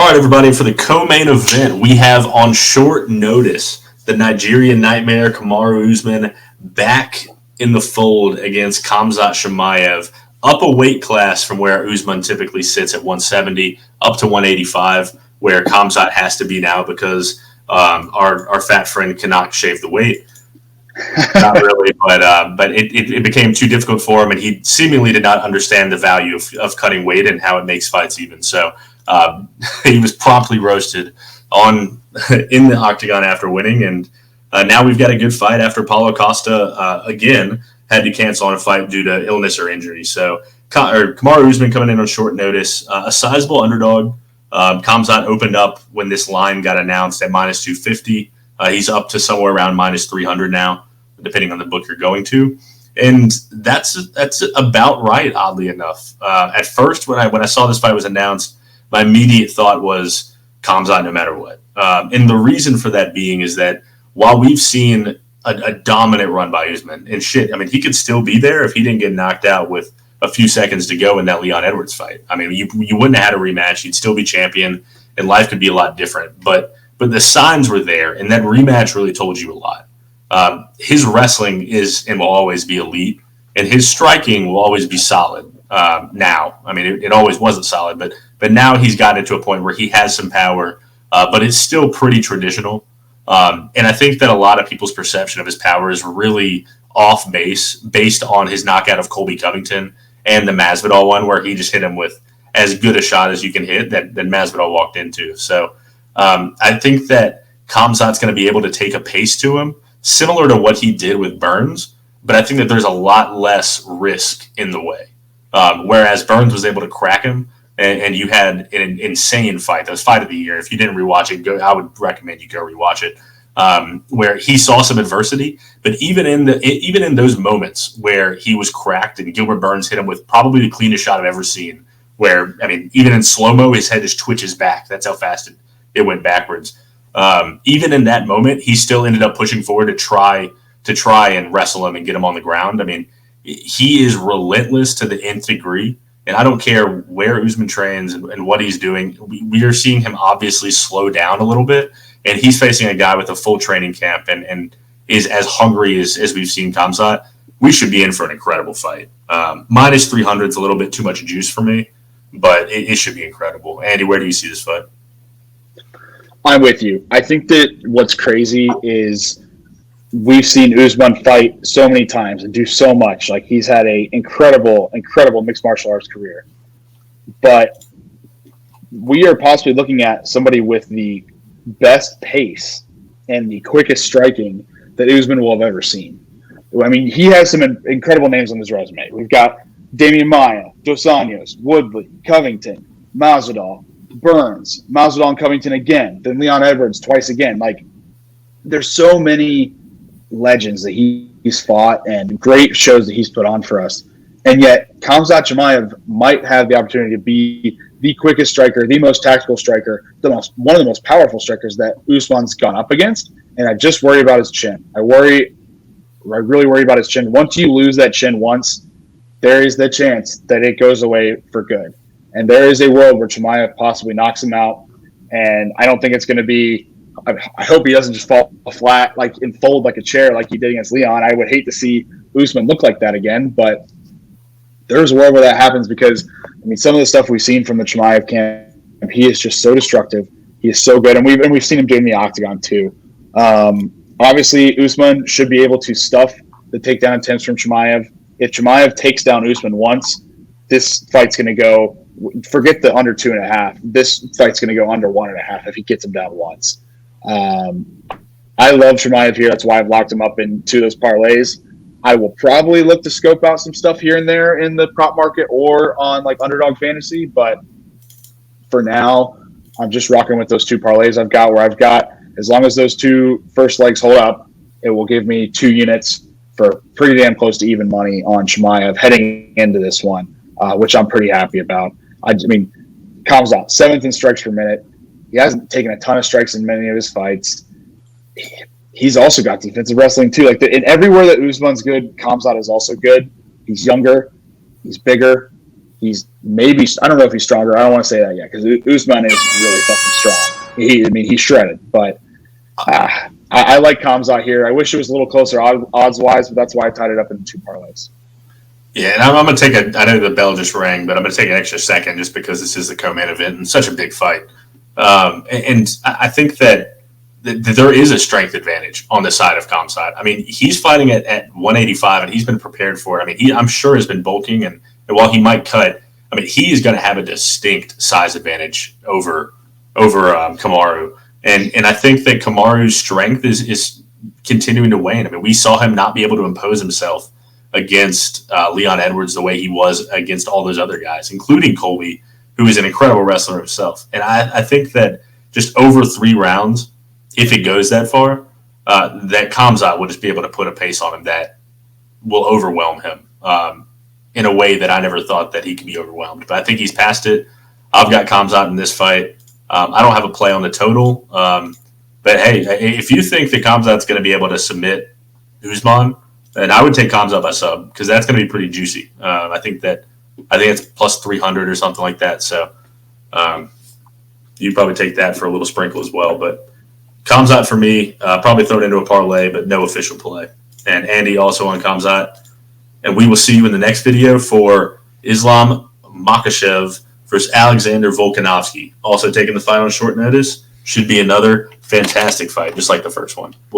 right, everybody, for the co-main event, we have on short notice the Nigerian Nightmare Kamaru Usman back in the fold against Khamzat Chimaev, up a weight class from where Usman typically sits at 170 up to 185, where Khamzat has to be now because our fat friend cannot shave the weight. Not really, but it became too difficult for him, and he seemingly did not understand the value of cutting weight and how it makes fights even. So he was promptly roasted in the octagon after winning, and now we've got a good fight after Paulo Costa again had to cancel on a fight due to illness or injury. So Kamaru Usman coming in on short notice, a sizable underdog. Khamzat opened up when this line got announced at minus 250. He's up to somewhere around minus 300 now, depending on the book you're going to. And that's about right, oddly enough. At first, when I saw this fight was announced, my immediate thought was Khamzat no matter what. And the reason for that being is that while we've seen a dominant run by Usman, and he could still be there if he didn't get knocked out with a few seconds to go in that Leon Edwards fight. I mean, you wouldn't have had a rematch. You'd still be champion, and life could be a lot different. But the signs were there, and that rematch really told you a lot. His wrestling is and will always be elite, and his striking will always be solid. Now, I mean, it always wasn't solid, but now he's gotten to a point where he has some power, but it's still pretty traditional. And I think that a lot of people's perception of his power is really off base, based on his knockout of Colby Covington and the Masvidal one, where he just hit him with as good a shot as you can hit that Masvidal walked into. So I think that Khamzat's going to be able to take a pace to him, similar to what he did with Burns, but I think that there's a lot less risk in the way. Whereas Burns was able to crack him, and you had an insane fight. That was fight of the year. If you didn't rewatch it, I would recommend you go rewatch it. Where he saw some adversity, but even in those moments where he was cracked and Gilbert Burns hit him with probably the cleanest shot I've ever seen, where, I mean, even in slow-mo, his head just twitches back. That's how fast it went backwards. Even in that moment, he still ended up pushing forward to try and wrestle him and get him on the ground. I mean, he is relentless to the nth degree, and I don't care where Usman trains and what he's doing. We are seeing him obviously slow down a little bit, and he's facing a guy with a full training camp and is as hungry as we've seen Khamzat. We should be in for an incredible fight. Minus 300 is a little bit too much juice for me, but it should be incredible. Andy, where do you see this fight? I'm with you. I think that what's crazy is we've seen Usman fight so many times and do so much. Like, he's had a incredible mixed martial arts career. But we are possibly looking at somebody with the best pace and the quickest striking that Usman will have ever seen. I mean, he has some incredible names on his resume. We've got Damian Maia, Dos Anjos, Woodley, Covington, Masvidal, Burns, Masvidal and Covington again, then Leon Edwards twice again. Like, there's so many legends that he's fought and great shows that he's put on for us. And yet, Khamzat Chimaev might have the opportunity to be the quickest striker, the most tactical striker, one of the most powerful strikers that Usman's gone up against. And I just worry about his chin. I really worry about his chin. Once you lose that chin once, there is the chance that it goes away for good. And there is a world where Chimaev possibly knocks him out. And I don't think it's going to be – I hope he doesn't just fall flat and fold like a chair like he did against Leon. I would hate to see Usman look like that again. But there's a world where that happens because, I mean, some of the stuff we've seen from the Chimaev camp, he is just so destructive. He is so good. And we've seen him do in the octagon too. Obviously, Usman should be able to stuff the takedown attempts from Chimaev. If Chimaev takes down Usman once, this fight's going to go – forget the under 2.5. This fight's going to go under 1.5 if he gets him down once. I love Chimaev here. That's why I've locked him up in 2 of those parlays. I will probably look to scope out some stuff here and there in the prop market or on Underdog Fantasy. But for now, I'm just rocking with those 2 parlays I've got, as long as those 2 first legs hold up, it will give me 2 units for pretty damn close to even money on Chimaev heading into this one, which I'm pretty happy about. I mean, Khamzat, 7th in strikes per minute. He hasn't taken a ton of strikes in many of his fights. He's also got defensive wrestling too. Everywhere that Usman's good, Khamzat is also good. He's younger. He's bigger. He's maybe, I don't know if he's stronger. I don't want to say that yet because Usman is really fucking strong. He's shredded, but I like Khamzat here. I wish it was a little closer odds wise, but that's why I tied it up into 2 parlays. Yeah, and I'm going to take I know the bell just rang, but I'm going to take an extra second just because this is the co-main event and such a big fight. And I think that there is a strength advantage on the side of Khamzat. I mean, he's fighting at 185, and he's been prepared for it. I mean, I'm sure has been bulking, and while he might cut, I mean, he is going to have a distinct size advantage over Kamaru. And I think that Kamaru's strength is continuing to wane. I mean, we saw him not be able to impose himself against Leon Edwards the way he was against all those other guys, including Colby, who is an incredible wrestler himself. And I think that just over 3 rounds, if it goes that far, that Khamzat will just be able to put a pace on him that will overwhelm him in a way that I never thought that he could be overwhelmed. But I think he's past it. I've got Khamzat in this fight. I don't have a play on the total. But, hey, if you think that Khamzat's going to be able to submit Usman, then I would take Khamzat by sub because that's going to be pretty juicy. I think it's plus 300 or something like that. So you'd probably take that for a little sprinkle as well. But Khamzat for me, probably thrown into a parlay, but no official play. And Andy also on Khamzat. And we will see you in the next video for Islam Makhachev versus Alexander Volkanovski. Also taking the fight on short notice. Should be another fantastic fight, just like the first one. We'll see.